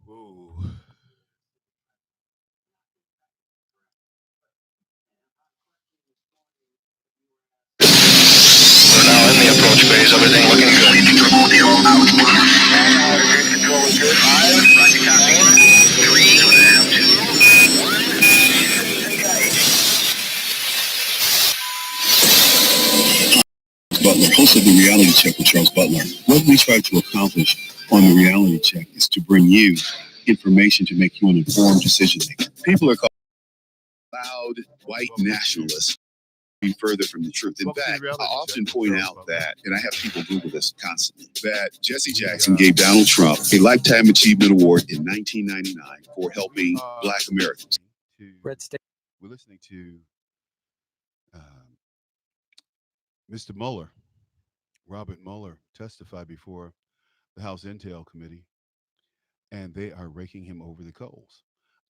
Whoa. We're now in the approach phase. Everything looking good. Control zero out. Control is good. Five. Roger, copy. Three. Two. Butler, host of the Reality Check with Charles Butler. What we try to accomplish on the Reality Check is to bring you information to make you an informed decision maker. People are called loud white nationalists. Be further from the truth. In fact, I often point out that, and I have people Google this constantly, that Jesse Jackson gave Donald Trump a Lifetime Achievement Award in 1999 for helping Black Americans. Red State. We're listening to um, Mr. Mueller, Robert Mueller, testify before the House Intel Committee, and they are raking him over the coals.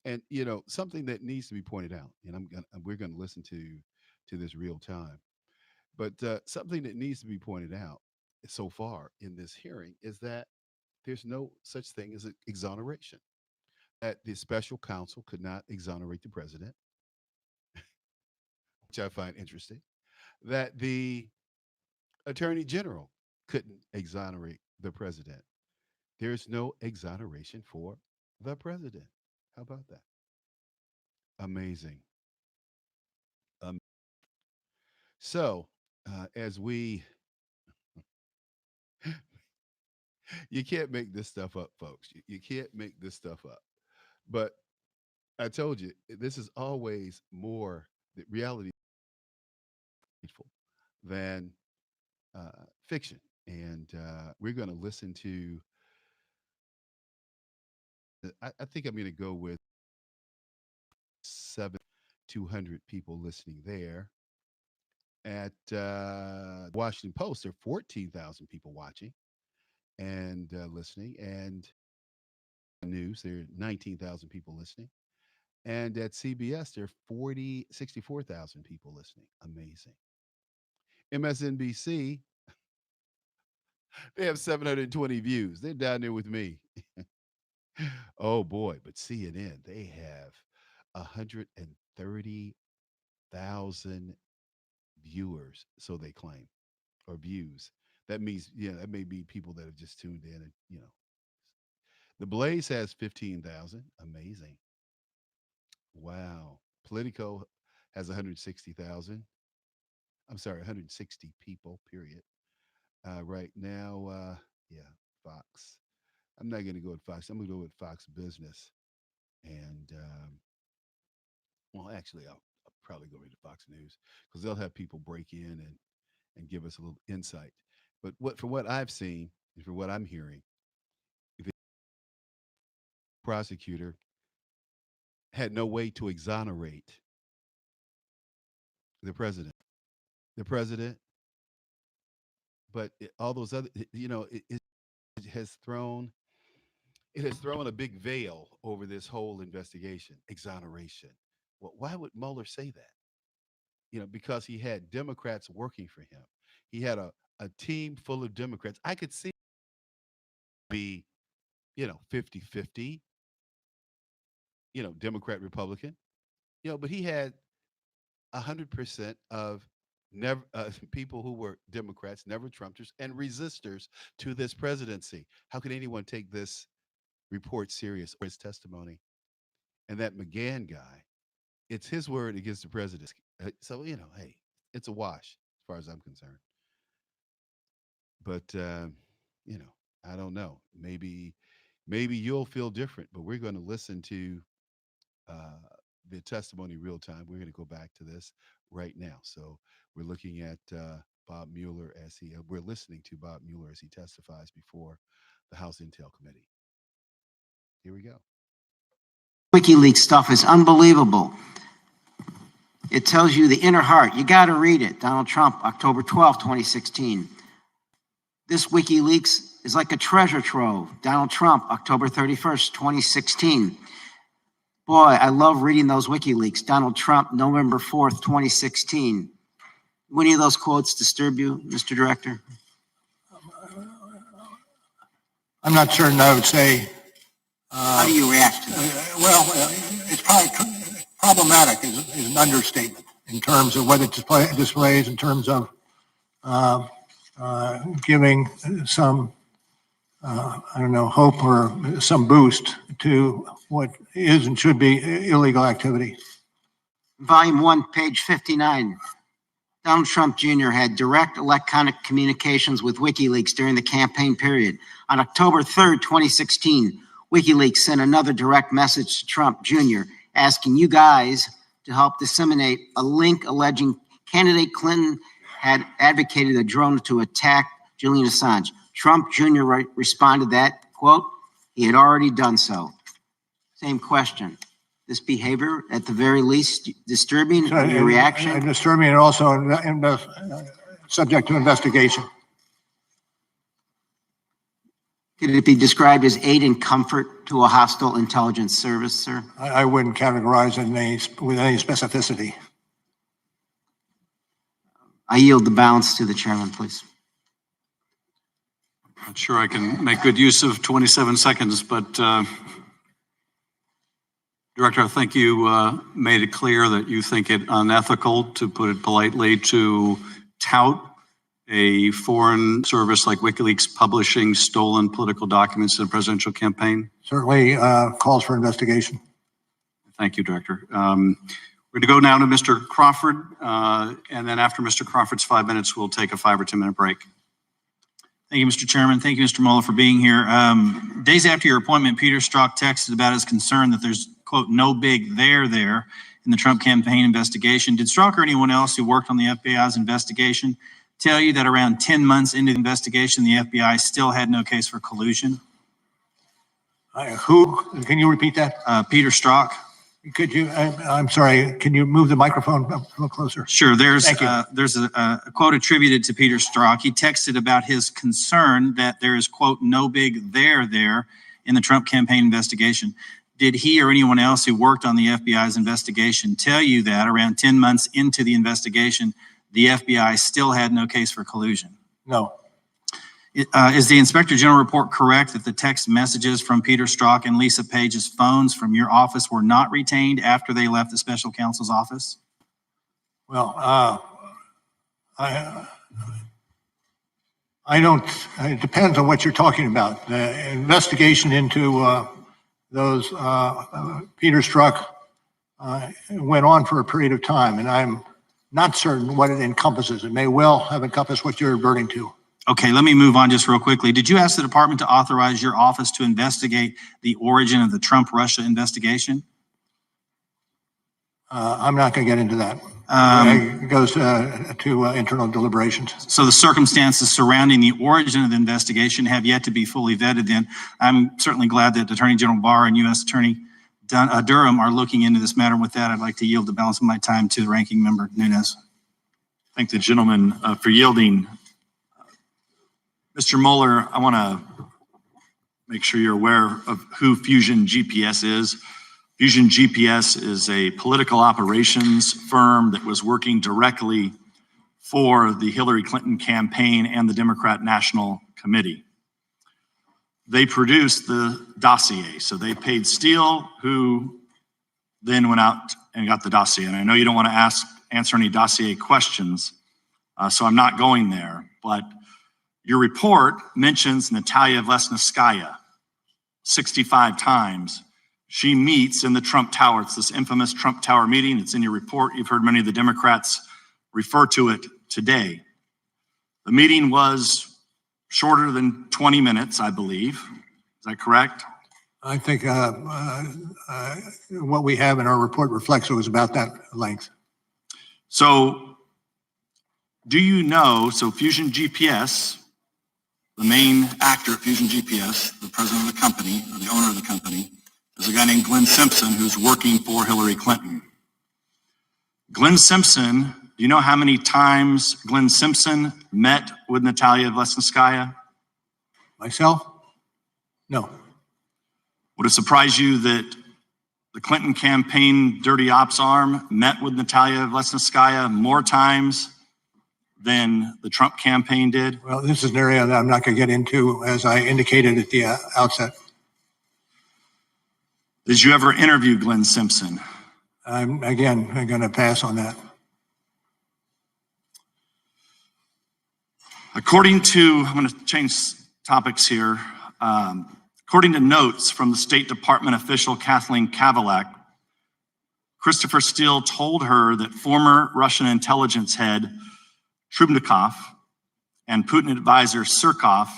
And something that needs to be pointed out, and we're going to listen to this real time. But something that needs to be pointed out so far in this hearing is that there's no such thing as exoneration. That the special counsel could not exonerate the president, which I find interesting. That the attorney general couldn't exonerate the president. There's no exoneration for the president. How about that? Amazing. Um, so, as we, you can't make this stuff up, folks. You can't make this stuff up. But I told you, this is always more the reality than fiction. And we're going to listen to, I think I'm going to go with 7,200 people listening there. At Washington Post, there are 14,000 people watching and listening. And news, there are 19,000 people listening. And at CBS, there are 64,000 people listening. Amazing. MSNBC, they have 720 views. They're down there with me. Oh boy, but CNN, they have 130,000 viewers, so they claim, or views. That means, that may be people that have just tuned in, and The Blaze has 15,000. Amazing. Wow. Politico has 160,000. I'm sorry, 160 people, period. Right now, yeah, Fox. I'm not going to go with Fox. I'm going to go with Fox Business. And, well, actually, I'll probably go into Fox News because they'll have people break in and give us a little insight. But from what I've seen and from what I'm hearing, the prosecutor had no way to exonerate the president. The president, but all those other, it has thrown a big veil over this whole investigation, exoneration. Well, why would Mueller say that? Because he had Democrats working for him. He had a team full of Democrats. I could see be, 50-50, Democrat, Republican, but he had 100% of never people who were Democrats, never Trumpers, and resistors to this presidency. How could anyone take this report serious or his testimony? And that McGahn guy, it's his word against the president. So, hey, it's a wash as far as I'm concerned. But you know, I don't know. Maybe you'll feel different. But we're going to listen to uh, the testimony real time. We're going to go back to this right now. So we're looking at Bob Mueller as we're listening to Bob Mueller as he testifies before the House Intel Committee. Here we go. WikiLeaks stuff is unbelievable. It tells you the inner heart. You got to read it. Donald Trump, October 12, 2016. This WikiLeaks is like a treasure trove. Donald Trump, October 31st, 2016. Boy, I love reading those WikiLeaks. Donald Trump, November 4th, 2016. Do any of those quotes disturb you, Mr. Director? I'm not certain I would say. How do you react to it? It's probably problematic is an understatement in terms of what it displays in terms of giving some, I don't know, hope or some boost to what is and should be illegal activity. Volume 1, page 59. Donald Trump Jr. had direct electronic communications with WikiLeaks during the campaign period. On October 3rd, 2016, WikiLeaks sent another direct message to Trump Jr. asking you guys to help disseminate a link alleging candidate Clinton had advocated a drone to attack Julian Assange. Trump Jr. responded that, quote, he had already done so. Same question. This behavior, at the very least, disturbing your reaction? Disturbing and also subject to investigation. Could it be described as aid and comfort to a hostile intelligence service, sir? I wouldn't categorize it with any specificity. I yield the balance to the chairman, please. Not sure I can make good use of 27 seconds, but Director, I think you made it clear that you think it unethical, to put it politely, to tout a foreign service like WikiLeaks publishing stolen political documents in a presidential campaign. Certainly calls for investigation. Thank you, Director. We're going to go now to Mr. Crawford, and then after Mr. Crawford's 5 minutes, we'll take a 5 or 10 minute break. Thank you, Mr. Chairman. Thank you, Mr. Mueller, for being here. Days after your appointment, Peter Strzok texted about his concern that there's, quote, no big there in the Trump campaign investigation. Did Strzok or anyone else who worked on the FBI's investigation tell you that around 10 months into the investigation, the FBI still had no case for collusion? Who? Can you repeat that? Peter Strzok. Could you, I'm sorry, can you move the microphone up a little closer? Sure. There's a quote attributed to Peter Strzok. He texted about his concern that there is, quote, no big there in the Trump campaign investigation. Did he or anyone else who worked on the FBI's investigation tell you that around 10 months into the investigation, the FBI still had no case for collusion? No. Is the Inspector General report correct that the text messages from Peter Strzok and Lisa Page's phones from your office were not retained after they left the special counsel's office? Well, I don't, it depends on what you're talking about. The investigation into those Peter Strzok went on for a period of time, and I'm not certain what it encompasses. It may well have encompassed what you're adverting to. Okay, let me move on just real quickly. Did you ask the department to authorize your office to investigate the origin of the Trump-Russia investigation? I'm not going to get into that. It goes to internal deliberations. So the circumstances surrounding the origin of the investigation have yet to be fully vetted then. I'm certainly glad that Attorney General Barr and U.S. Attorney Durham are looking into this matter. With that, I'd like to yield the balance of my time to the ranking member, Nunes. Thank the gentleman for yielding. Mr. Mueller, I want to make sure you're aware of who Fusion GPS is. Fusion GPS is a political operations firm that was working directly for the Hillary Clinton campaign and the Democrat National Committee. They produced the dossier. So they paid Steele, who then went out and got the dossier. And I know you don't want to answer any dossier questions, so I'm not going there. But your report mentions Natalia Vesnitskaya 65 times. She meets in the Trump Tower. It's this infamous Trump Tower meeting. It's in your report. You've heard many of the Democrats refer to it today. The meeting was shorter than 20 minutes, I believe. Is that correct? I think what we have in our report reflects it was about that length. So do you know, so Fusion GPS, the main actor at Fusion GPS, the president of the company, or the owner of the company, is a guy named Glenn Simpson who's working for Hillary Clinton. Glenn Simpson, do you know how many times Glenn Simpson met with Natalia Vlesnskaya? Myself? No. Would it surprise you that the Clinton campaign dirty ops arm met with Natalia Vlesnskaya more times than the Trump campaign did? Well, this is an area that I'm not going to get into, as I indicated at the outset. Did you ever interview Glenn Simpson? I'm going to pass on that. According to, I'm going to change topics here. According to notes from the State Department official Kathleen Kavalek, Christopher Steele told her that former Russian intelligence head Trubnikov and Putin advisor Surkov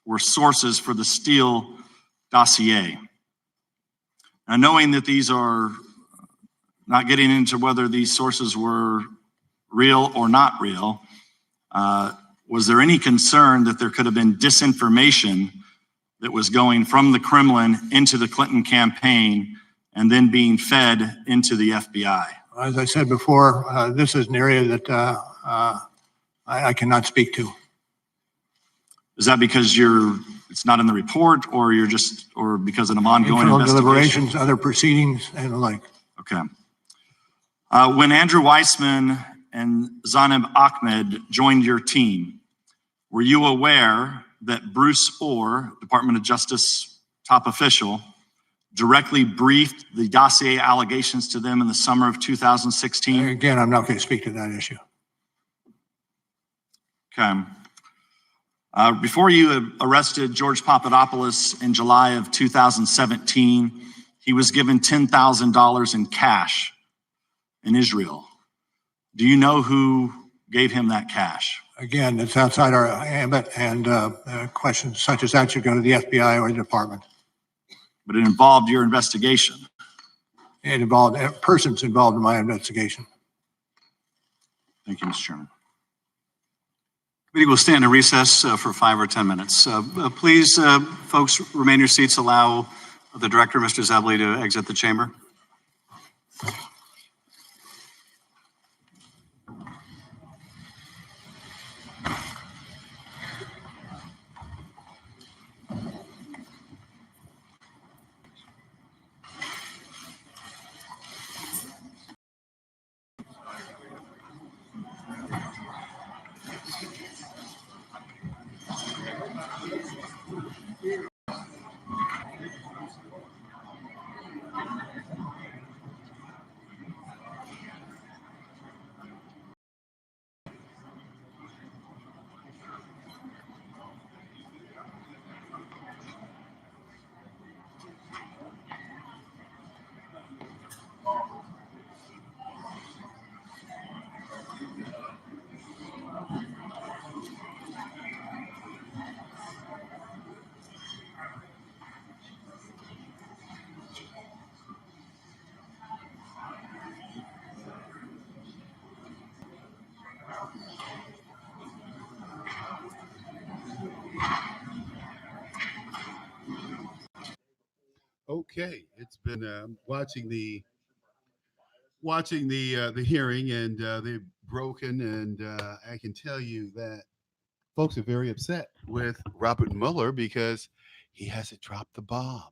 were sources for the Steele dossier. Now, knowing that these are not getting into whether these sources were real or not real, was there any concern that there could have been disinformation that was going from the Kremlin into the Clinton campaign and then being fed into the FBI? As I said before, this is an area that I cannot speak to. Is that because it's not in the report, or or because of an ongoing Internal investigation? deliberations, other proceedings, and the like. Okay. When Andrew Weissman and Zaneb Ahmed joined your team, were you aware that Bruce Orr, Department of Justice top official, directly briefed the dossier allegations to them in the summer of 2016? Again, I'm not going to speak to that issue. Okay. Before you arrested George Papadopoulos in July of 2017, he was given $10,000 in cash in Israel. Do you know who gave him that cash? Again, it's outside our ambit, and questions such as that should go to the FBI or the department. But it involved your investigation. It involved persons involved in my investigation. Thank you, Mr. Chairman. Committee will stand in recess for 5 or 10 minutes. Please, folks, remain in your seats. Allow the director, Mr. Zebley, to exit the chamber. Okay, it's been watching the hearing, and they've broken, and I can tell you that folks are very upset with Robert Mueller because he hasn't dropped the bomb.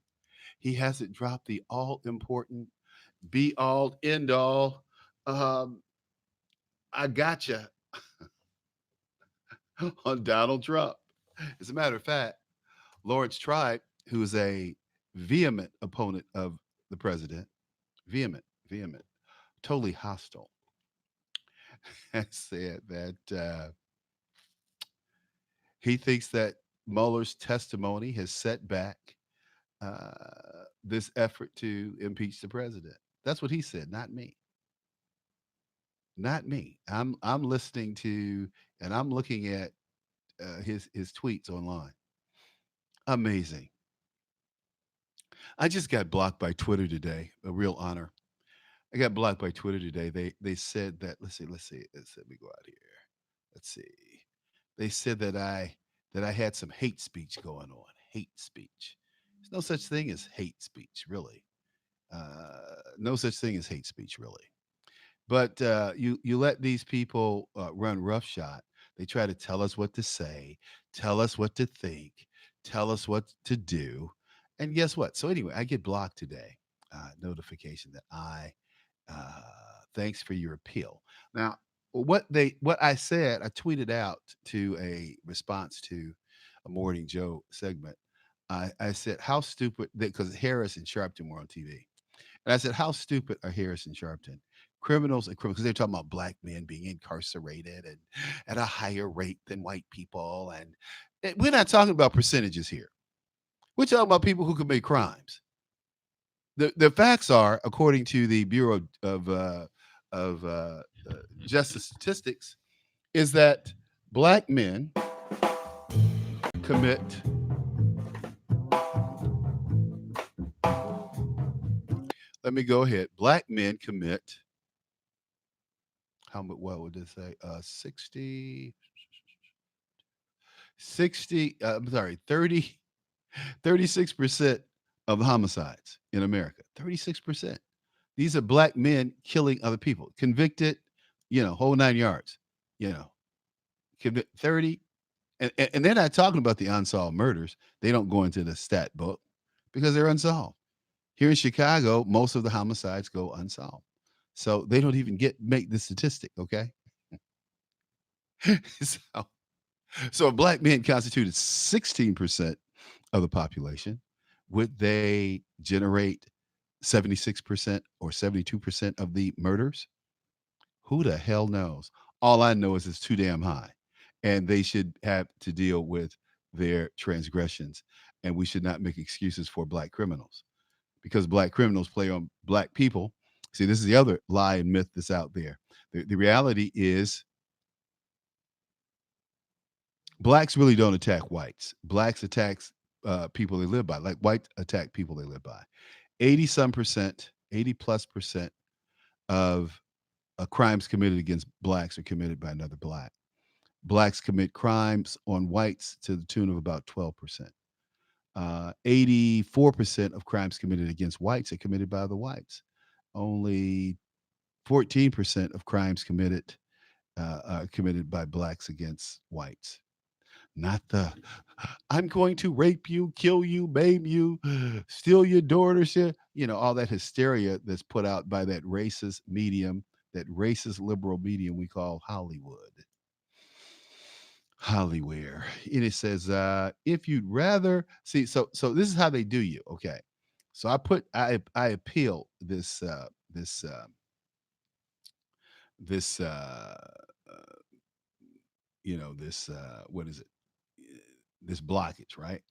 He hasn't dropped the all important, be all, end all. I gotcha on Donald Trump. As a matter of fact, Lawrence Tribe, who is a vehement opponent of the president, vehement, totally hostile, has said that he thinks that Mueller's testimony has set back this effort to impeach the president. That's what he said, not me. Not me. I'm listening to, and I'm looking at his tweets online. Amazing. I just got blocked by Twitter today. A real honor. I got blocked by Twitter today. They said that let me go out here. Let's see. They said that I had some hate speech going on. Hate speech. There's no such thing as hate speech, really. No such thing as hate speech, really. But you let these people run roughshod. They try to tell us what to say, tell us what to think, tell us what to do, and guess what? So anyway, I get blocked today. Notification that uh, thanks for your appeal. Now, what I said, I tweeted out to a response to a Morning Joe segment. I said how stupid because Harris and Sharpton were on TV. And I said, how stupid are Harris and Sharpton? Criminals and criminals, because they're talking about black men being incarcerated and at a higher rate than white people. And we're not talking about percentages here. We're talking about people who commit crimes. The facts are, according to the Bureau of Justice Statistics, is that black men commit. Let me go ahead. Black men commit how much? What would they say? 60. I'm sorry, 36% of the homicides in America. 36%. These are black men killing other people, convicted, whole 9 yards. You know, convict 30, and they're not talking about the unsolved murders. They don't go into the stat book because they're unsolved. Here in Chicago, most of the homicides go unsolved. So they don't even make the statistic, okay? so so if black men constituted 16% of the population, would they generate 76% or 72% of the murders? Who the hell knows? All I know is it's too damn high. And they should have to deal with their transgressions. And we should not make excuses for black criminals because black criminals play on black people. See, this is the other lie and myth that's out there. The reality is blacks really don't attack whites. Blacks attacks people they live by, like white attack people they live by. 80 some percent, 80 plus percent of crimes committed against blacks are committed by another black. Blacks commit crimes on whites to the tune of about 12%. 84% of crimes committed against whites are committed by the whites. Only 14% of crimes committed are committed by blacks against whites. Not the I'm going to rape you, kill you, maim you, steal your daughter, all that hysteria that's put out by that racist medium, that racist liberal medium we call Hollywood. Hollyware. And it says, if you'd rather see, so this is how they do you. Okay. So I appeal this this what is it? This blockage, right?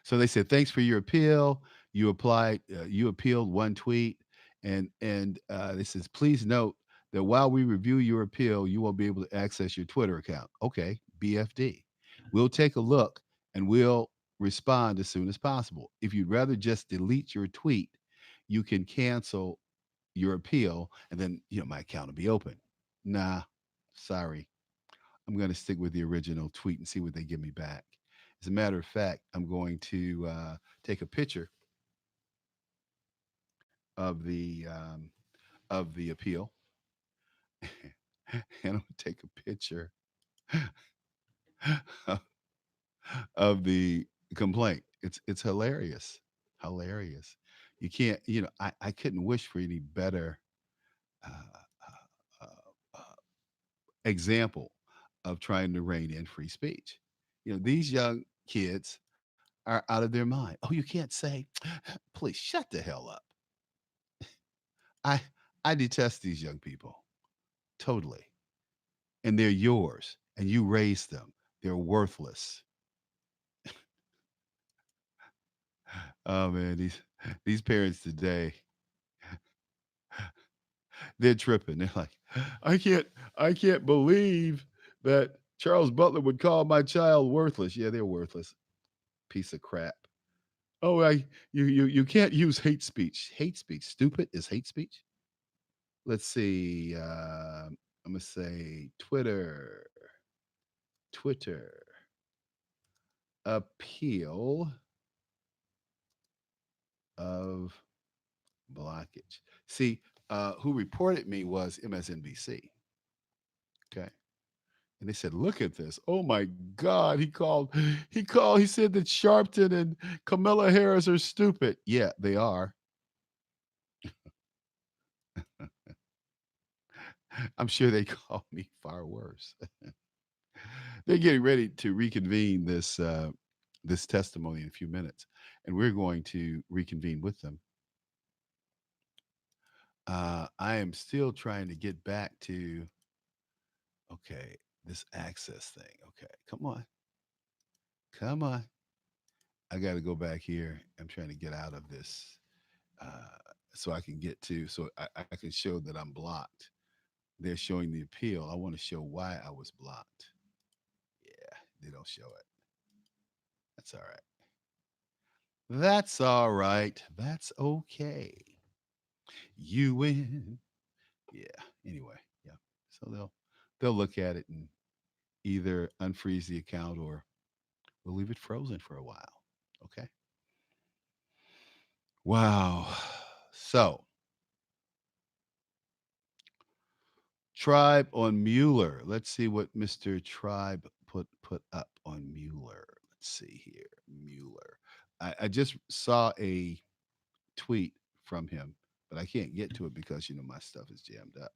So they said, "Thanks for your appeal. You appealed one tweet, and this says, please note that while we review your appeal, you won't be able to access your Twitter account." Okay, BFD. We'll take a look and we'll respond as soon as possible. If you'd rather just delete your tweet, you can cancel your appeal, and then my account will be open. Nah, sorry. I'm going to stick with the original tweet and see what they give me back. As a matter of fact, I'm going to take a picture of the appeal, and I'm going to take a picture of the complaint. It's hilarious, hilarious. You can't, I couldn't wish for any better uh, uh, uh, example of trying to rein in free speech. These young kids are out of their mind. Oh, you can't say, please shut the hell up. I I detest these young people totally. And they're yours and you raised them. They're worthless. Oh man, these parents today, they're tripping. They're like, I can't believe that Charles Butler would call my child worthless. Yeah, they're worthless. Piece of crap. Oh, you can't use hate speech. Hate speech. Stupid is hate speech. Let's see. I'm gonna say Twitter. Twitter appeal of blockage. See, who reported me was MSNBC. Okay. And they said, "Look at this! Oh my God!" He said that Sharpton and Camilla Harris are stupid. Yeah, they are. I'm sure they call me far worse. They're getting ready to reconvene this testimony in a few minutes, and we're going to reconvene with them. I am still trying to get back to okay this access thing. Okay, come on, come on. I got to go back here. I'm trying to get out of this uh, so I can get to so I can show that I'm blocked. They're showing the appeal. I want to show why I was blocked. Yeah, they don't show it. That's all right. That's all right. That's okay. You win. Yeah. Anyway, yeah. So they'll look at it and either unfreeze the account or we'll leave it frozen for a while. Okay. Wow. So Tribe on Mueller. Let's see what Mr. Tribe put up on Mueller. Let's see here. Mueller. I just saw a tweet from him, but I can't get to it because my stuff is jammed up.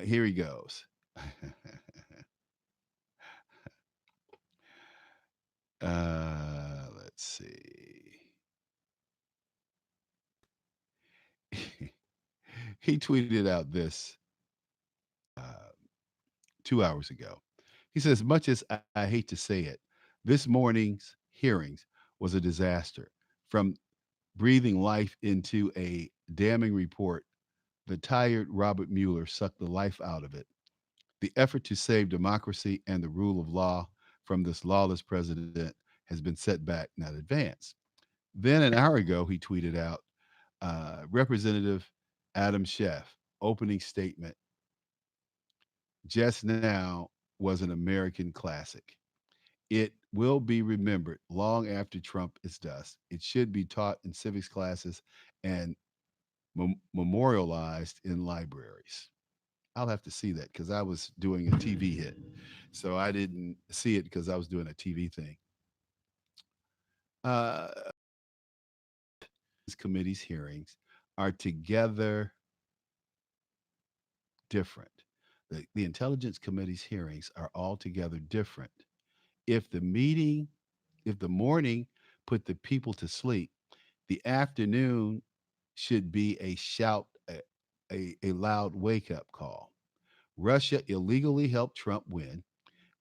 Here he goes. Let's see. He tweeted out this uh, 2 hours ago. He says, much as I hate to say it, this morning's hearings was a disaster. From breathing life into a damning report, the tired Robert Mueller sucked the life out of it. The effort to save democracy and the rule of law from this lawless president has been set back, not advanced. Then an hour ago, he tweeted out Representative Adam Schiff opening statement just now was an American classic. It will be remembered long after Trump is dust. It should be taught in civics classes and memorialized in libraries. I'll have to see that because I was doing a TV hit. So I didn't see it because I was doing a TV thing. Uh, committee's hearings are together different. The Intelligence Committee's hearings are altogether different. If the meeting, if the morning put the people to sleep, the afternoon should be a shout, a loud wake up call. Russia illegally helped Trump win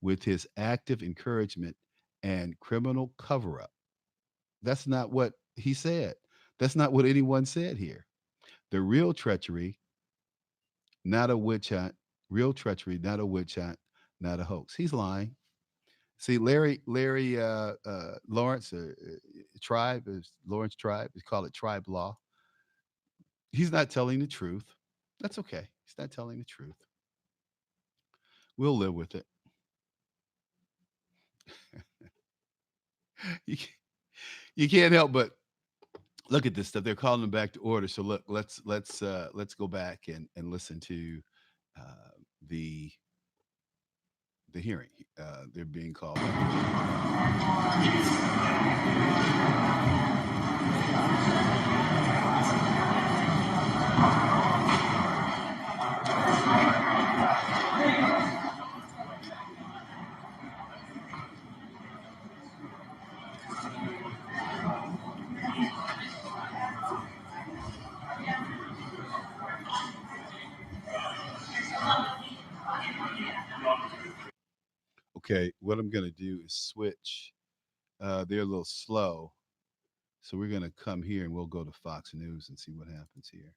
with his active encouragement and criminal cover up. That's not what he said. That's not what anyone said here. The real treachery, not a witch hunt, real treachery, not a witch hunt, not a hoax. He's lying. See, Larry Lawrence, Tribe is Lawrence Tribe. We call it Tribe Law. He's not telling the truth. That's okay. He's not telling the truth. We'll live with it. You, you can't help but look at this stuff. They're calling them back to order. So look, let's go back and listen to uh, the the hearing. They're being called back. Okay, what I'm going to do is switch. They're a little slow, so we're going to come here and we'll go to Fox News and see what happens here.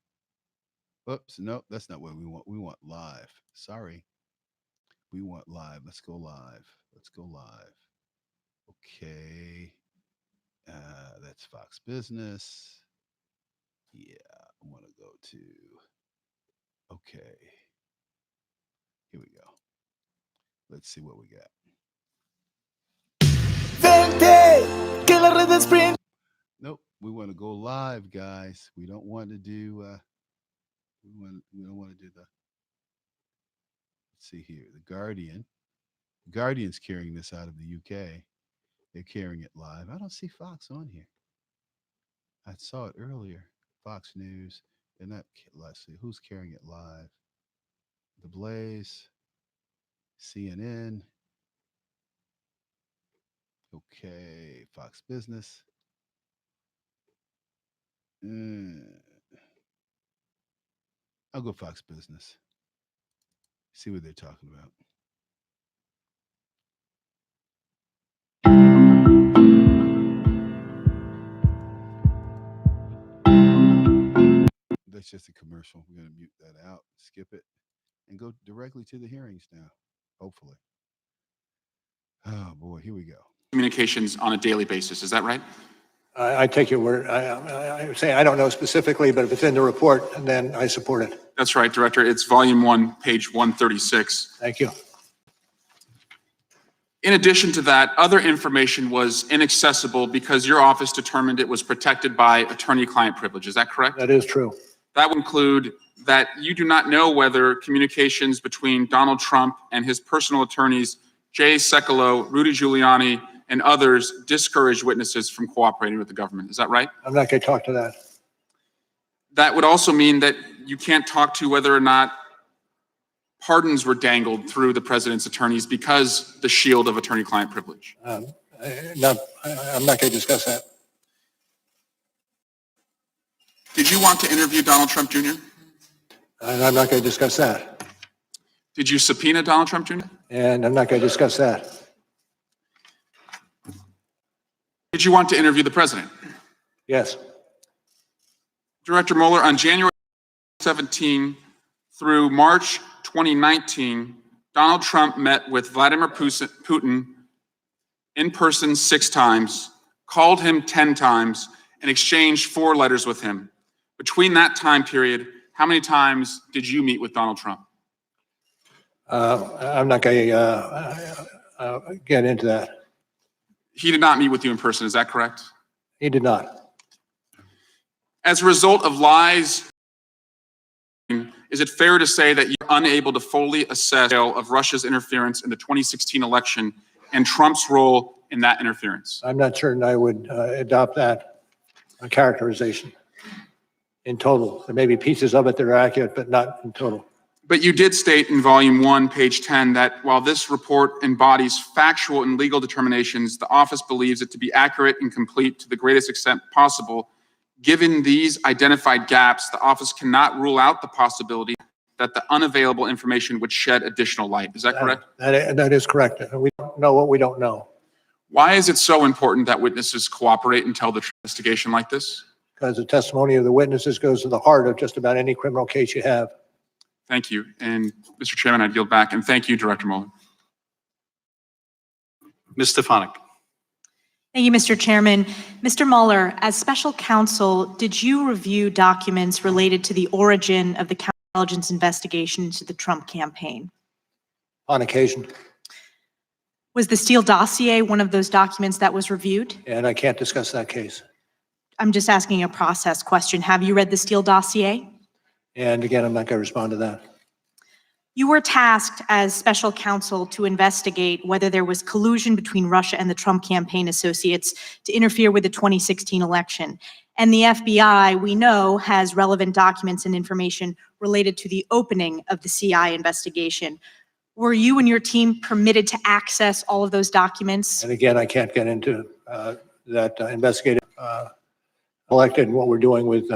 Oops, no, that's not what we want. We want live. Sorry. We want live. Let's go live. Let's go live. Okay. That's Fox Business. Yeah, I want to go to. Okay. Here we go. Let's see what we got. Nope. We want to go live, guys. We don't want to do. We don't want to do the. Let's see here. The Guardian. Guardian's carrying this out of the UK. They're carrying it live. I don't see Fox on here. I saw it earlier. Fox News. They're not. Let's see who's carrying it live. The Blaze. CNN. Okay, Fox Business. I'll go Fox Business. See what they're talking about. That's just a commercial. We're going to mute that out, skip it, and go directly to the hearings now, hopefully. Oh, boy, here we go. Communications on a daily basis. Is that right? I take your word. I say I don't know specifically, but if it's in the report, then I support it. That's right, Director. It's volume 1, page 136. Thank you. In addition to that, other information was inaccessible because your office determined it was protected by attorney-client privilege. Is that correct? That is true. That would include that you do not know whether communications between Donald Trump and his personal attorneys, Jay Sekulow, Rudy Giuliani, and others discouraged witnesses from cooperating with the government. Is that right? I'm not going to talk to that. That would also mean that you can't talk to whether or not pardons were dangled through the president's attorneys because the shield of attorney-client privilege. No, I'm not going to discuss that. Did you want to interview Donald Trump Jr.? And I'm not going to discuss that. Did you subpoena Donald Trump Jr.? And I'm not going to discuss that. Did you want to interview the president? Yes. Director Mueller, on January 17 through March 2019, Donald Trump met with Vladimir Putin in person 6 times, called him 10 times, and exchanged 4 letters with him. Between that time period, how many times did you meet with Donald Trump? I'm not going to get into that. He did not meet with you in person, is that correct? He did not. As a result of lies, is it fair to say that you're unable to fully assess the scale of Russia's interference in the 2016 election and Trump's role in that interference? I'm not certain I would adopt that characterization in total. There may be pieces of it that are accurate, but not in total. But you did state in volume 1, page 10, that while this report embodies factual and legal determinations, the office believes it to be accurate and complete to the greatest extent possible. Given these identified gaps, the office cannot rule out the possibility that the unavailable information would shed additional light. Is that correct? That is correct. We don't know what we don't know. Why is it so important that witnesses cooperate and tell the investigation like this? Because the testimony of the witnesses goes to the heart of just about any criminal case you have. Thank you. And Mr. Chairman, I yield back. And thank you, Director Mueller. Ms. Stefanik. Thank you, Mr. Chairman. Mr. Mueller, as special counsel, did you review documents related to the origin of the counterintelligence investigation into the Trump campaign? On occasion. Was the Steele dossier one of those documents that was reviewed? And I can't discuss that case. I'm just asking a process question. Have you read the Steele dossier? And again, I'm not going to respond to that. You were tasked as special counsel to investigate whether there was collusion between Russia and the Trump campaign associates to interfere with the 2016 election. And the FBI, we know, has relevant documents and information related to the opening of the CI investigation. Were you and your team permitted to access all of those documents? And again, I can't get into that investigative collected and what we're doing with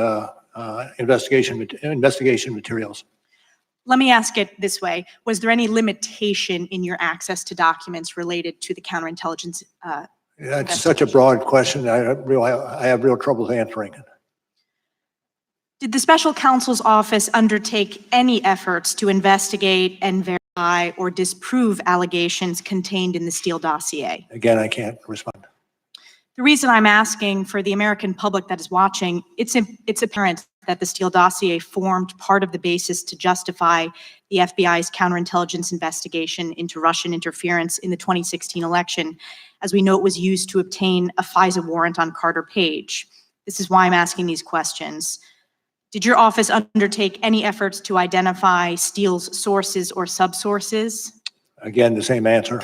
investigation materials. Let me ask it this way. Was there any limitation in your access to documents related to the counterintelligence? That's such a broad question. I have real trouble answering it. Did the special counsel's office undertake any efforts to investigate and verify or disprove allegations contained in the Steele dossier? Again, I can't respond. The reason I'm asking for the American public that is watching, it's apparent that the Steele dossier formed part of the basis to justify the FBI's counterintelligence investigation into Russian interference in the 2016 election. As we know, it was used to obtain a FISA warrant on Carter Page. This is why I'm asking these questions. Did your office undertake any efforts to identify Steele's sources or subsources? Again, the same answer.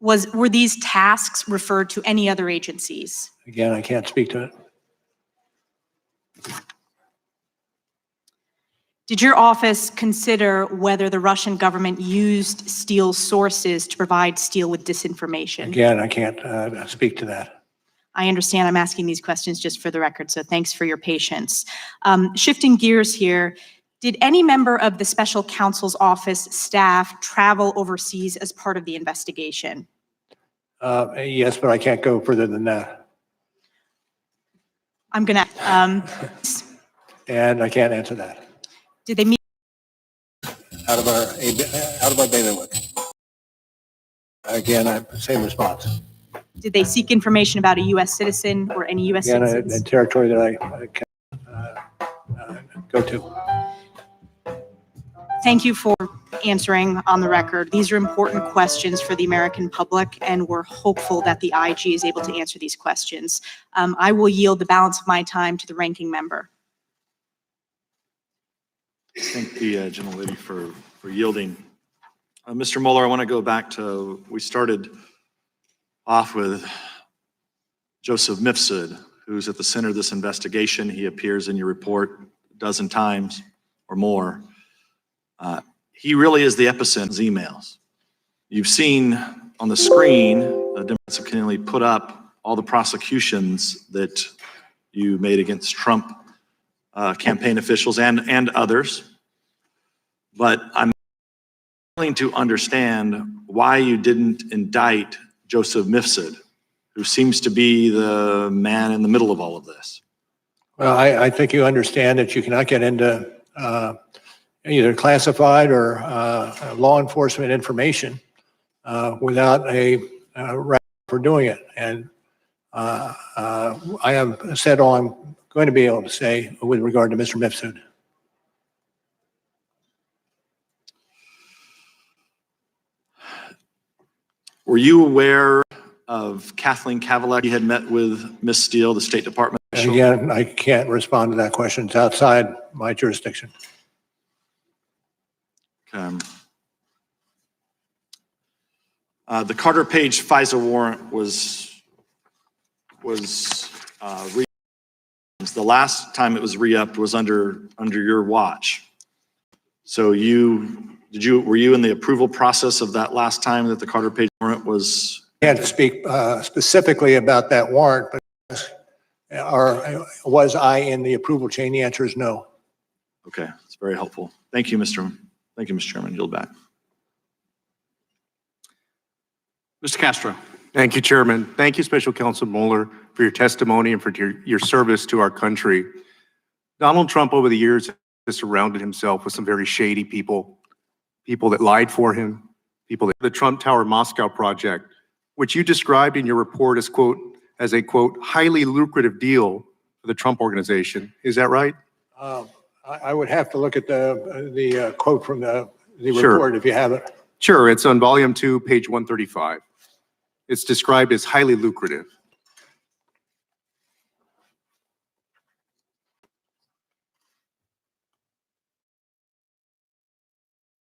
Were these tasks referred to any other agencies? Again, I can't speak to it. Did your office consider whether the Russian government used Steele's sources to provide Steele with disinformation? Again, I can't speak to that. I understand I'm asking these questions just for the record, so thanks for your patience. Shifting gears here, did any member of the special counsel's office staff travel overseas as part of the investigation? Yes, but I can't go further than that. I'm gonna, And I can't answer that. did they meet? Out of our bailiwick. Again, same response. Did they seek information about a U.S. citizen or any U.S. Again, citizens? a territory that I can't go to. Thank you for answering on the record. These are important questions for the American public, and we're hopeful that the IG is able to answer these questions. I will yield the balance of my time to the ranking member. Thank the gentlelady for yielding. Mr. Mueller, I want to go back to, we started off with Joseph Mifsud, who's at the center of this investigation. He appears in your report a dozen times or more. He really is the epicenter of emails. You've seen on the screen, Democrats have continually put up all the prosecutions that you made against Trump campaign officials and others. But I'm willing to understand why you didn't indict Joseph Mifsud, who seems to be the man in the middle of all of this. Well, I think you understand that you cannot get into either classified or law enforcement information without a right for doing it. And I have said all I'm going to be able to say with regard to Mr. Mifsud. Were you aware of Kathleen Kavalek? You had met with Ms. Steele, the State Department official? Again, I can't respond to that question. It's outside my jurisdiction. The Carter Page FISA warrant was the last time it was re-upped was under your watch. So were you in the approval process of that last time that the Carter Page warrant was? I can't speak specifically about that warrant, but was I in the approval chain? The answer is no. Okay, that's very helpful. Thank you, Mr. Chairman. Yield back. Mr. Castro. Thank you, Chairman. Thank you, Special Counsel Mueller, for your testimony and for your service to our country. Donald Trump over the years has surrounded himself with some very shady people that lied for him, the Trump Tower Moscow project, which you described in your report as a quote, highly lucrative deal for the Trump organization. Is that right? I would have to look at the quote from the Sure. report if you have it. Sure, it's on volume 2, page 135. It's described as highly lucrative.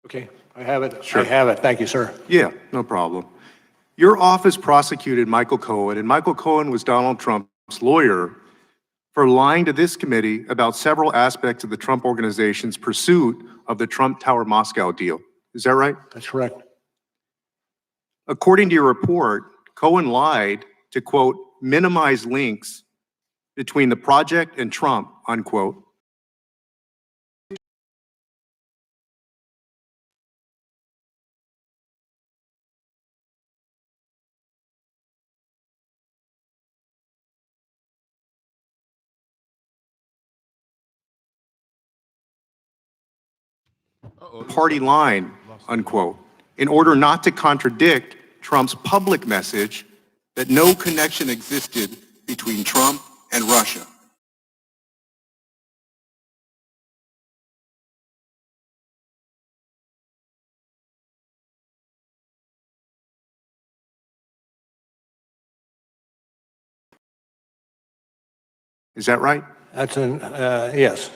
Okay, I have it. Sure. I have it. Thank you, sir. Yeah, no problem. Your office prosecuted Michael Cohen, and Michael Cohen was Donald Trump's lawyer for lying to this committee about several aspects of the Trump organization's pursuit of the Trump Tower Moscow deal. Is that right? That's correct. According to your report, Cohen lied to, quote, minimize links between the project and Trump, unquote. party line, unquote, in order not to contradict Trump's public message that no connection existed between Trump and Russia. Is that right? Yes.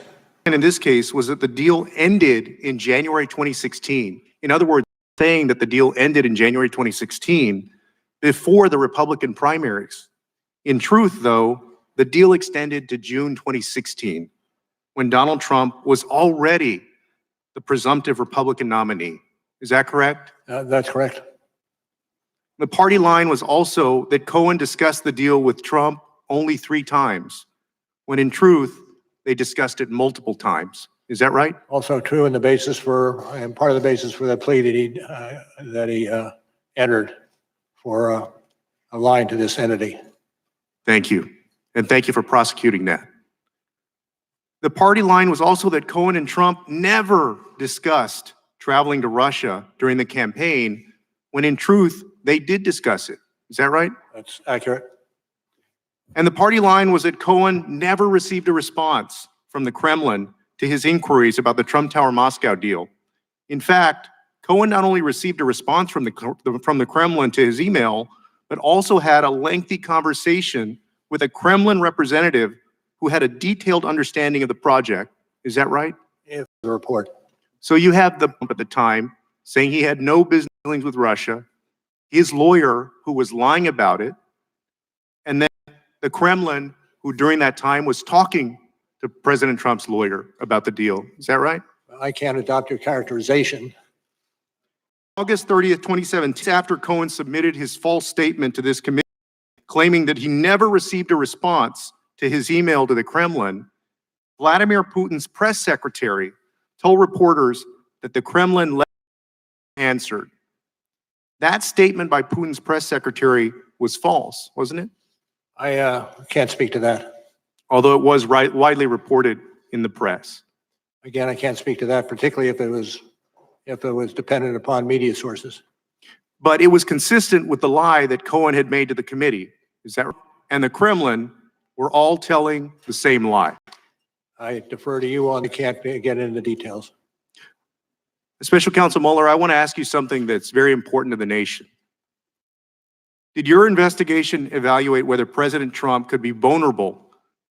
And in this case, was that the deal ended in January 2016. In other words, saying that the deal ended in January 2016 before the Republican primaries. In truth, though, the deal extended to June 2016, when Donald Trump was already the presumptive Republican nominee. Is that correct? That's correct. The party line was also that Cohen discussed the deal with Trump only 3 times, when in truth, they discussed it multiple times. Is that right? Also true, and part of the basis for the plea that he entered for lying to this entity. Thank you. And thank you for prosecuting that. The party line was also that Cohen and Trump never discussed traveling to Russia during the campaign, when in truth, they did discuss it. Is that right? That's accurate. And the party line was that Cohen never received a response from the Kremlin to his inquiries about the Trump Tower Moscow deal. In fact, Cohen not only received a response from the Kremlin to his email, but also had a lengthy conversation with a Kremlin representative who had a detailed understanding of the project. Is that right? If the report. So you have the at the time saying he had no business dealings with Russia, his lawyer who was lying about it, and then the Kremlin who during that time was talking to President Trump's lawyer about the deal. Is that right? I can't adopt your characterization. August 30th, 2017, after Cohen submitted his false statement to this committee, claiming that he never received a response to his email to the Kremlin, Vladimir Putin's press secretary told reporters that the Kremlin answered. That statement by Putin's press secretary was false, wasn't it? I can't speak to that. Although it was widely reported in the press. Again, I can't speak to that, particularly if it was dependent upon media sources. But it was consistent with the lie that Cohen had made to the committee. Is that right? And the Kremlin were all telling the same lie. I defer to you on, I can't get into the details. Special Counsel Mueller, I want to ask you something that's very important to the nation. Did your investigation evaluate whether President Trump could be vulnerable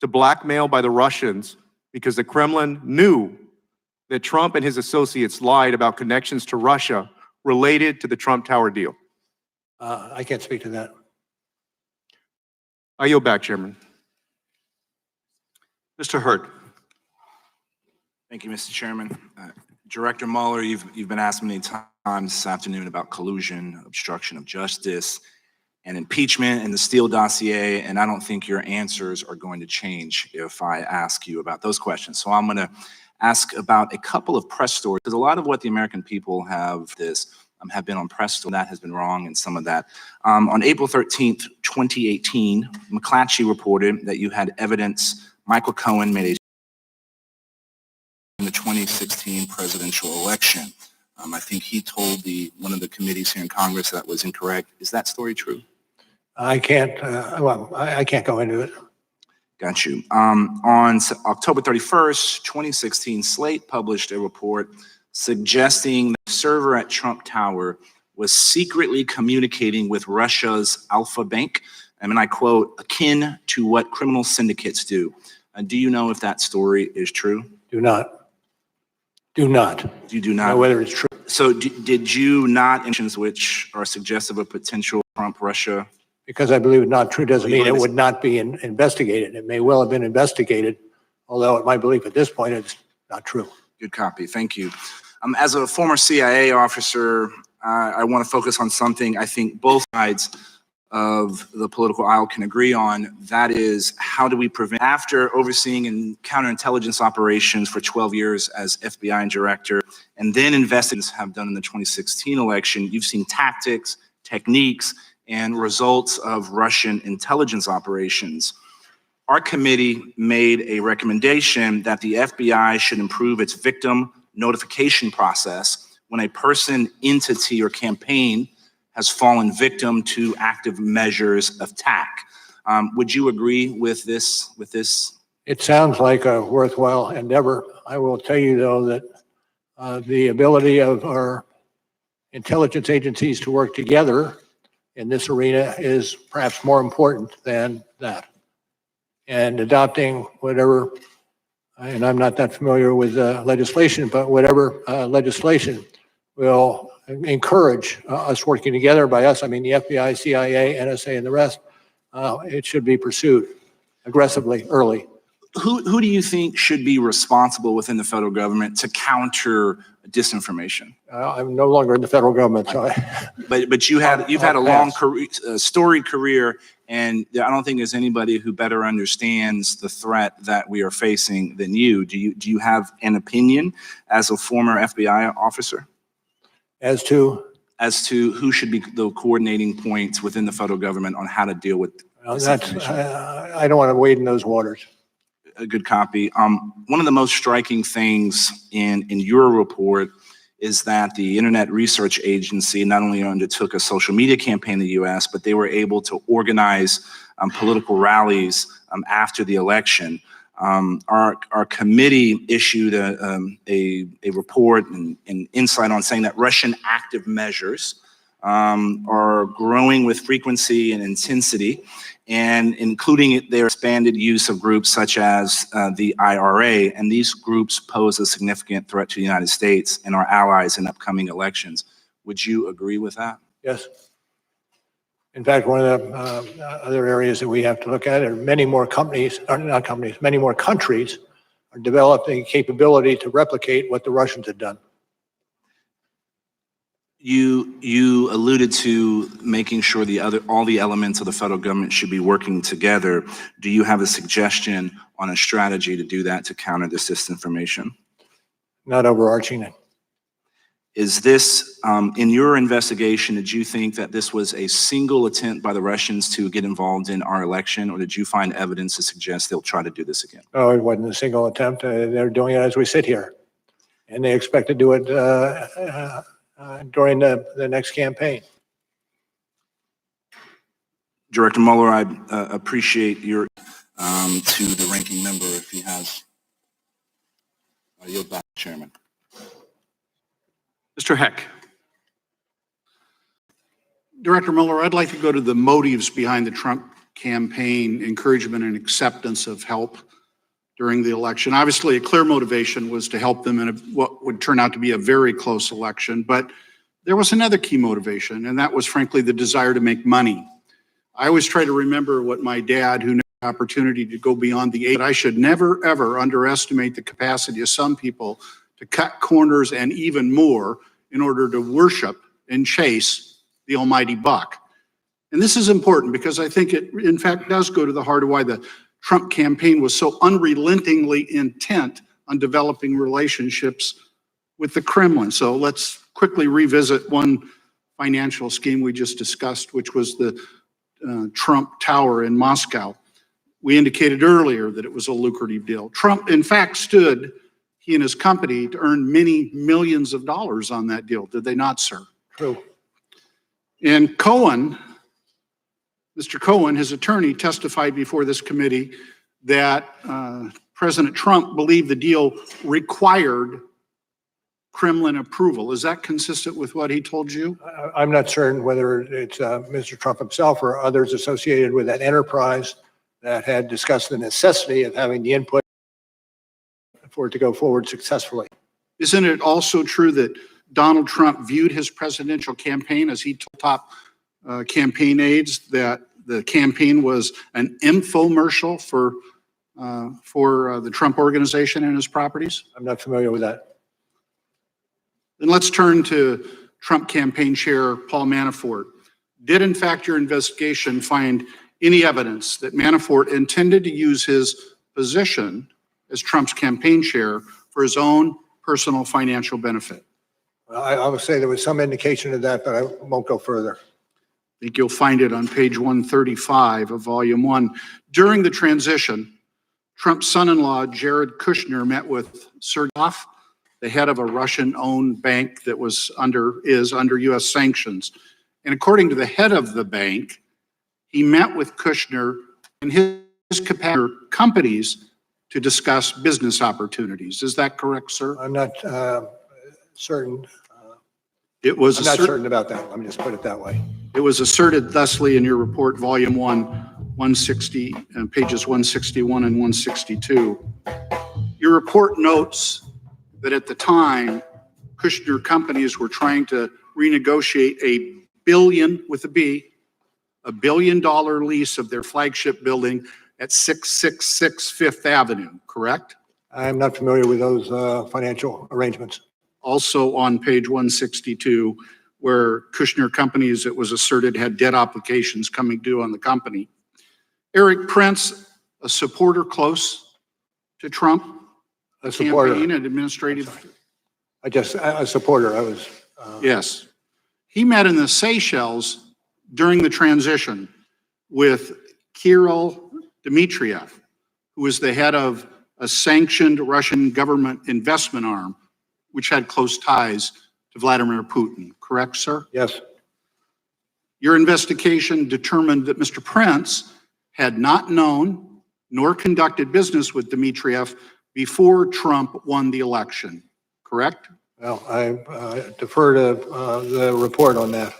to blackmail by the Russians because the Kremlin knew that Trump and his associates lied about connections to Russia related to the Trump Tower deal? I can't speak to that. I yield back, Chairman. Mr. Hurd. Thank you, Mr. Chairman. Director Mueller, you've been asked many times this afternoon about collusion, obstruction of justice, and impeachment and the Steele dossier, and I don't think your answers are going to change if I ask you about those questions. So I'm going to ask about a couple of press stories, because a lot of what the American people have been on press stories that has been wrong, and some of that. On April 13th, 2018, McClatchy reported that you had evidence Michael Cohen made in the 2016 presidential election. I think he told one of the committees here in Congress that was incorrect. Is that story true? I can't go into it. Got you. On October 31st, 2016, Slate published a report suggesting the server at Trump Tower was secretly communicating with Russia's Alpha Bank, and I quote, akin to what criminal syndicates do. Do you know if that story is true? Do not. Do not. You do not? Know whether it's true. So did you not mentions which are suggestive of potential Trump-Russia? Because I believe it's not true doesn't mean it would not be investigated. It may well have been investigated, although at my belief at this point, it's not true. Good copy. Thank you. As a former CIA officer, I want to focus on something I think both sides of the political aisle can agree on. That is, how do we prevent, after overseeing counterintelligence operations for 12 years as FBI director, and then investigators have done in the 2016 election, you've seen tactics, techniques, and results of Russian intelligence operations. Our committee made a recommendation that the FBI should improve its victim notification process when a person, entity, or campaign has fallen victim to active measures of TAC. Would you agree with this? It sounds like a worthwhile endeavor. I will tell you, though, that the ability of our intelligence agencies to work together in this arena is perhaps more important than that. And adopting whatever, and I'm not that familiar with legislation, but whatever legislation will encourage us working together. By us, I mean the FBI, CIA, NSA, and the rest. It should be pursued aggressively early. Who do you think should be responsible within the federal government to counter disinformation? I'm no longer in the federal government, so But you've had a long career, storied career, and I don't think there's anybody who better understands the threat that we are facing than you. Do you have an opinion as a former FBI officer as to who should be the coordinating points within the federal government on how to deal with disinformation? I don't want to wade in those waters. A good copy. One of the most striking things in your report is that the Internet Research Agency not only undertook a social media campaign in the U.S., but they were able to organize political rallies after the election. Our committee issued a report and insight on saying that Russian active measures are growing with frequency and intensity, and including their expanded use of groups such as the IRA. And these groups pose a significant threat to the United States and our allies in upcoming elections. Would you agree with that? Yes. In fact, one of the other areas that we have to look at are many more companies, or not companies, many more countries are developing capability to replicate what the Russians had done. You alluded to making sure all the elements of the federal government should be working together. Do you have a suggestion on a strategy to do that to counter this disinformation? Not overarching it. Is this, in your investigation, did you think that this was a single attempt by the Russians to get involved in our election, or did you find evidence to suggest they'll try to do this again? Oh, it wasn't a single attempt. They're doing it as we sit here. And they expect to do it during the next campaign. Director Mueller, I appreciate your to the ranking member if he has. I yield back, Chairman. Mr. Heck. Director Mueller, I'd like to go to the motives behind the Trump campaign, encouragement and acceptance of help during the election. Obviously, a clear motivation was to help them in what would turn out to be a very close election, but there was another key motivation, and that was frankly the desire to make money. I always try to remember what my dad, who never had the opportunity to go beyond the 8, I should never ever underestimate the capacity of some people to cut corners and even more in order to worship and chase the almighty buck. And this is important because I think it, in fact, does go to the heart of why the Trump campaign was so unrelentingly intent on developing relationships with the Kremlin. So let's quickly revisit one financial scheme we just discussed, which was the Trump Tower in Moscow. We indicated earlier that it was a lucrative deal. Trump, in fact, stood, he and his company, to earn many millions of dollars on that deal. Did they not, sir? True. And Cohen, Mr. Cohen, his attorney, testified before this committee that President Trump believed the deal required Kremlin approval. Is that consistent with what he told you? I'm not certain whether it's Mr. Trump himself or others associated with that enterprise that had discussed the necessity of having the input for it to go forward successfully. Isn't it also true that Donald Trump viewed his presidential campaign, as he told top campaign aides, that the campaign was an infomercial for the Trump organization and his properties? I'm not familiar with that. Then let's turn to Trump campaign chair Paul Manafort. Did, in fact, your investigation find any evidence that Manafort intended to use his position as Trump's campaign chair for his own personal financial benefit? I would say there was some indication of that, but I won't go further. I think you'll find it on page 135 of volume 1. During the transition, Trump's son-in-law, Jared Kushner, met with Sergey, the head of a Russian-owned bank that is under U.S. sanctions. And according to the head of the bank, he met with Kushner and his companies to discuss business opportunities. Is that correct, sir? I'm not certain. It was I'm not certain about that. Let me just put it that way. It was asserted thusly in your report, volume 1, 160, pages 161 and 162. Your report notes that at the time, Kushner companies were trying to renegotiate a billion, with a B, $1 billion lease of their flagship building at 666 Fifth Avenue, correct? I'm not familiar with those financial arrangements. Also on page 162, where Kushner companies, it was asserted, had debt obligations coming due on the company. Eric Prince, a supporter close to Trump, A supporter. campaign and administrative. A supporter. I was. Yes. He met in the Seychelles during the transition with Kirill Dmitriev, who was the head of a sanctioned Russian government investment arm, which had close ties to Vladimir Putin. Correct, sir? Yes. Your investigation determined that Mr. Prince had not known nor conducted business with Dmitriev before Trump won the election, correct? Well, I defer to the report on that.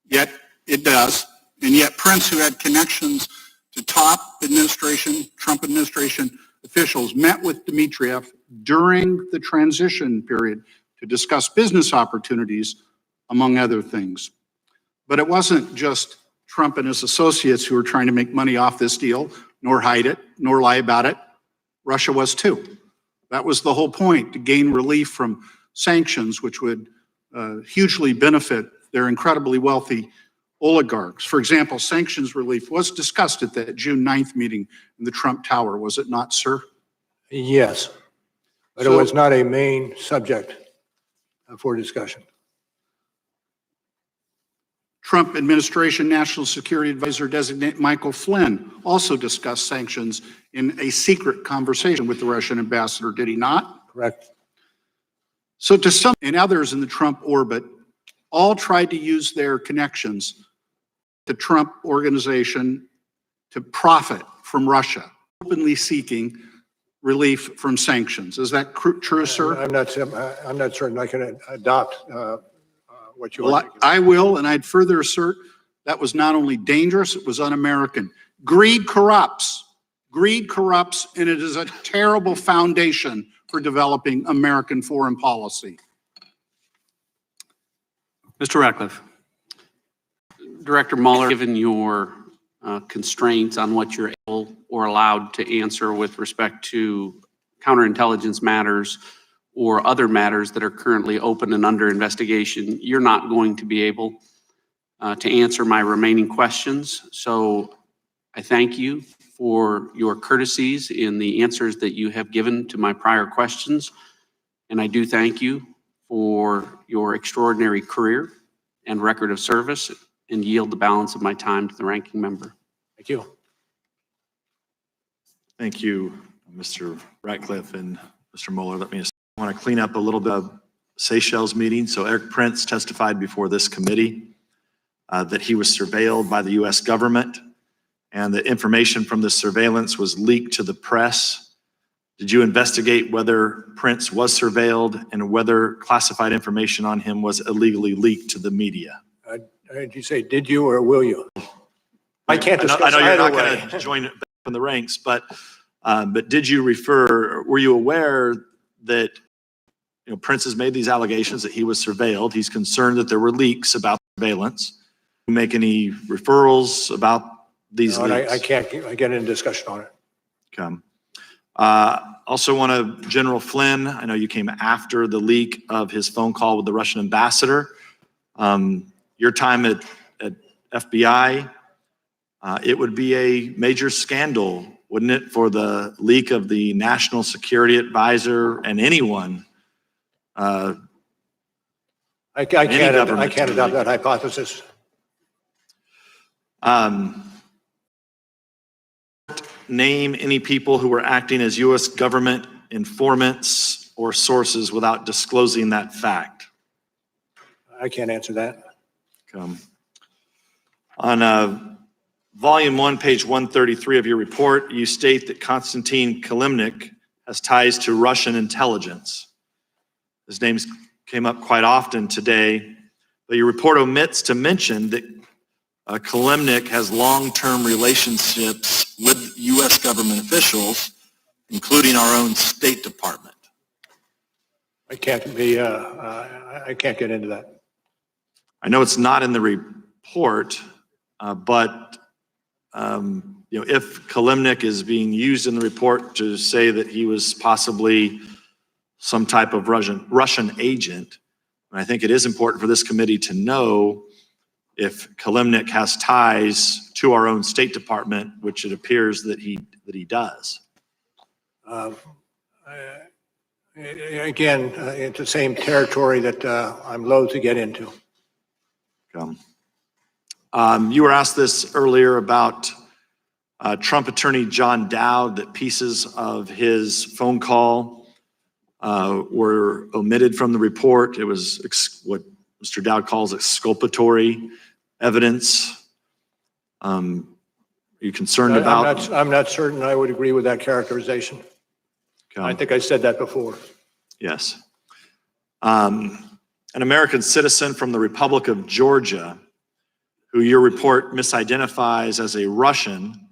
Yet it does. And yet Prince, who had connections to top administration, Trump administration officials, met with Dmitriev during the transition period to discuss business opportunities, among other things. But it wasn't just Trump and his associates who were trying to make money off this deal, nor hide it, nor lie about it. Russia was too. That was the whole point, to gain relief from sanctions, which would hugely benefit their incredibly wealthy oligarchs. For example, sanctions relief was discussed at that June 9th meeting in the Trump Tower, was it not, sir? Yes, but it was not a main subject for discussion. Trump administration National Security Advisor designate Michael Flynn also discussed sanctions in a secret conversation with the Russian ambassador, did he not? Correct. So to some and others in the Trump orbit, all tried to use their connections to Trump organization to profit from Russia, openly seeking relief from sanctions. Is that true, sir? I'm not certain I can adopt what you Well, I will, and I'd further assert that was not only dangerous, it was un-American. Greed corrupts. Greed corrupts, and it is a terrible foundation for developing American foreign policy. Mr. Ratcliffe. Director Mueller, given your constraints on what you're able or allowed to answer with respect to counterintelligence matters or other matters that are currently open and under investigation, you're not going to be able to answer my remaining questions. So I thank you for your courtesies in the answers that you have given to my prior questions. And I do thank you for your extraordinary career and record of service, and yield the balance of my time to the ranking member. Thank you. Thank you, Mr. Ratcliffe and Mr. Mueller. I want to clean up a little bit of Seychelles meeting. So Eric Prince testified before this committee that he was surveilled by the U.S. government, and the information from this surveillance was leaked to the press. Did you investigate whether Prince was surveilled and whether classified information on him was illegally leaked to the media? Did you say, did you or will you? I can't discuss I know you're not either going to join in the ranks, but did you were you aware that Prince has made these allegations that he was surveilled? He's concerned that there were leaks about surveillance. Do you make any referrals about these leaks? I can't get into discussion on it. Okay. Also want to, General Flynn, I know you came after the leak of his phone call with the Russian ambassador. Your time at FBI, it would be a major scandal, wouldn't it, for the leak of the National Security Advisor and anyone? I can't adopt that hypothesis. Name any people who were acting as U.S. government informants or sources without disclosing that fact? I can't answer that. On volume 1, page 133 of your report, you state that Konstantin Kilimnik has ties to Russian intelligence. His name came up quite often today, but your report omits to mention that Kilimnik has long-term relationships with U.S. government officials, including our own State Department. I can't get into that. I know it's not in the report, but if Kilimnik is being used in the report to say that he was possibly some type of Russian agent, I think it is important for this committee to know if Kilimnik has ties to our own State Department, which it appears that he does. Again, it's the same territory that I'm loath to get into. You were asked this earlier about Trump attorney John Dowd, that pieces of his phone call were omitted from the report. It was what Mr. Dowd calls exculpatory evidence. Are you concerned about? I'm not certain I would agree with that characterization. I think I said that before. Yes. An American citizen from the Republic of Georgia, who your report misidentifies as a Russian,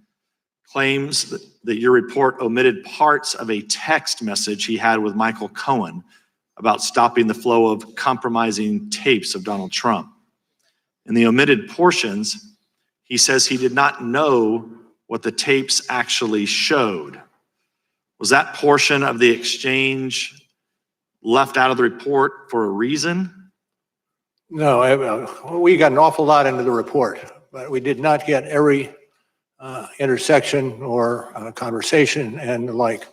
claims that your report omitted parts of a text message he had with Michael Cohen about stopping the flow of compromising tapes of Donald Trump. In the omitted portions, he says he did not know what the tapes actually showed. Was that portion of the exchange left out of the report for a reason? No, we got an awful lot into the report, but we did not get every intersection or conversation and the like.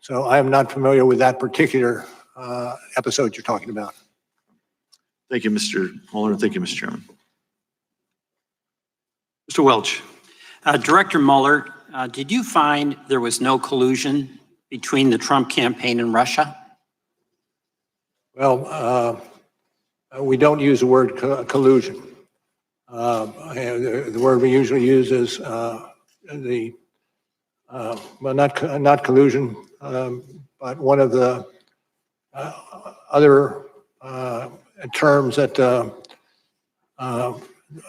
So I am not familiar with that particular episode you're talking about. Thank you, Mr. Mueller. Thank you, Mr. Chairman. Mr. Welch. Director Mueller, did you find there was no collusion between the Trump campaign and Russia? Well, we don't use the word collusion. The word we usually use is well, not collusion, but one of the other terms that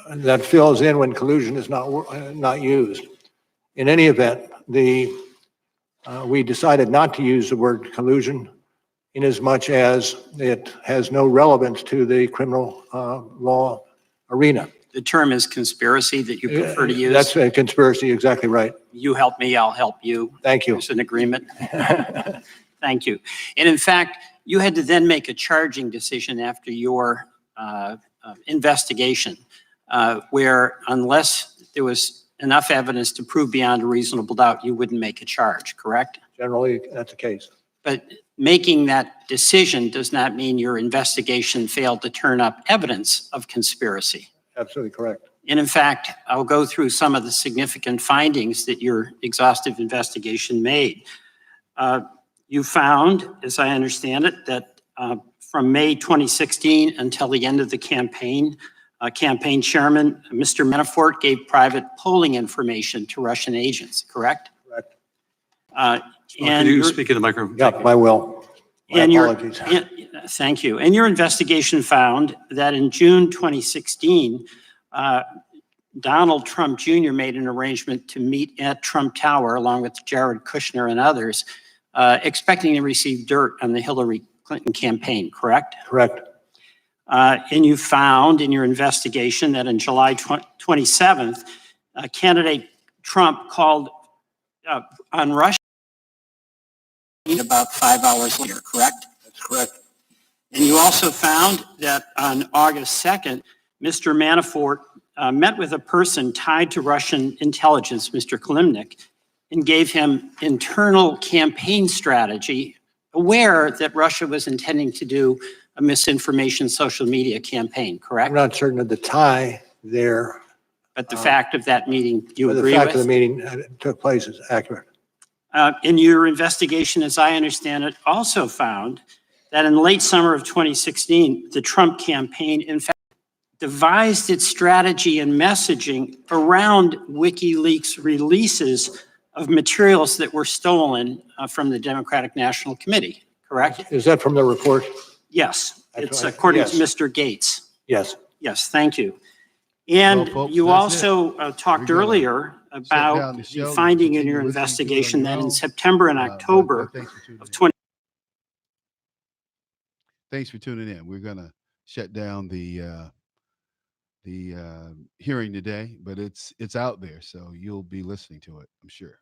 that fills in when collusion is not used. In any event, we decided not to use the word collusion in as much as it has no relevance to the criminal law arena. The term is conspiracy that you prefer to use? That's a conspiracy, exactly right. You help me, I'll help you. Thank you. There's an agreement. Thank you. And in fact, you had to then make a charging decision after your investigation, where unless there was enough evidence to prove beyond a reasonable doubt, you wouldn't make a charge, correct? Generally, that's the case. But making that decision does not mean your investigation failed to turn up evidence of conspiracy. Absolutely correct. And in fact, I'll go through some of the significant findings that your exhaustive investigation made. You found, as I understand it, that from May 2016 until the end of the campaign, campaign chairman, Mr. Manafort, gave private polling information to Russian agents, correct? Correct. Can you speak in the microphone? Yeah, I will. My apologies. Thank you. And your investigation found that in June 2016, Donald Trump Jr. made an arrangement to meet at Trump Tower along with Jared Kushner and others, expecting to receive dirt on the Hillary Clinton campaign, correct? Correct. And you found in your investigation that on July 27th, candidate Trump called on Russia about 5 hours later, correct? That's correct. And you also found that on August 2nd, Mr. Manafort met with a person tied to Russian intelligence, Mr. Kilimnik, and gave him internal campaign strategy, aware that Russia was intending to do a misinformation social media campaign, correct? I'm not certain of the tie there. But the fact of that meeting, you agree with? The fact of the meeting took place is accurate. in your investigation, as I understand it, also found that in late summer of 2016, the Trump campaign, in fact, devised its strategy and messaging around WikiLeaks releases of materials that were stolen from the Democratic National Committee, correct? Is that from the report? Yes, That's it's right. according to Yes. Mr. Gates. Yes. Yes, thank you. And folks, you that's it. also talked We're gonna earlier down about the the show. You finding in continue your listening to it on investigation your that in own. September and But October thanks for tuning of in. 20. Thanks for tuning in. We're gonna shut down the hearing today, but it's out there, so you'll be listening to it, I'm sure.